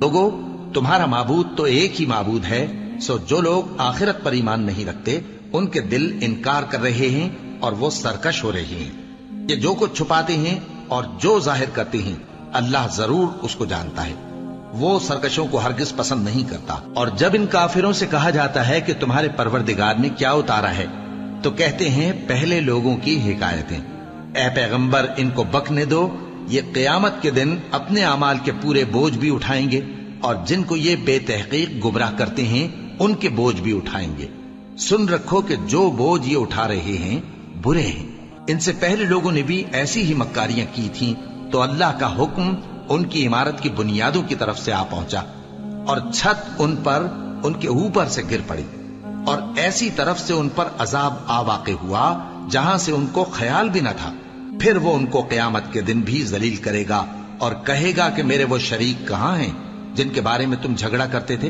लोगो, तुम्हारा माबूद तो एक ही माबूद है, सो जो लोग आखिरत पर ईमान नहीं रखते उनके दिल इनकार कर रहे हैं और वो सरकश हो रहे हैं। ये जो कुछ छुपाते हैं और जो जाहिर करते हैं अल्लाह जरूर उसको जानता है। वो सरकशों को हरगिज पसंद नहीं करता। और जब इन काफिरों से कहा जाता है कि तुम्हारे परवरदिगार ने क्या उतारा है, तो कहते हैं पहले लोगों की हिकायतें। ए पैगंबर, इनको बकने दो, ये क़यामत के दिन अपने अमाल के पूरे बोझ भी उठाएंगे और जिनको ये बेतहकीक गुमराह करते हैं उनके बोझ भी उठाएंगे। सुन रखो कि जो बोझ ये उठा रहे हैं बुरे हैं। इनसे पहले लोगों ने भी ऐसी ही मक्कारियां की थीं, तो अल्लाह का हुक्म उनकी इमारत की बुनियादों की तरफ से आ पहुंचा और छत उन पर उनके ऊपर से गिर पड़ी और ऐसी तरफ से उन पर अजाब आ वाक़े हुआ जहां से उनको ख्याल भी न था। फिर वो उनको क़यामत के दिन भी जलील करेगा और कहेगा कि मेरे वो शरीक कहां हैं जिनके बारे में तुम झगड़ा करते थे।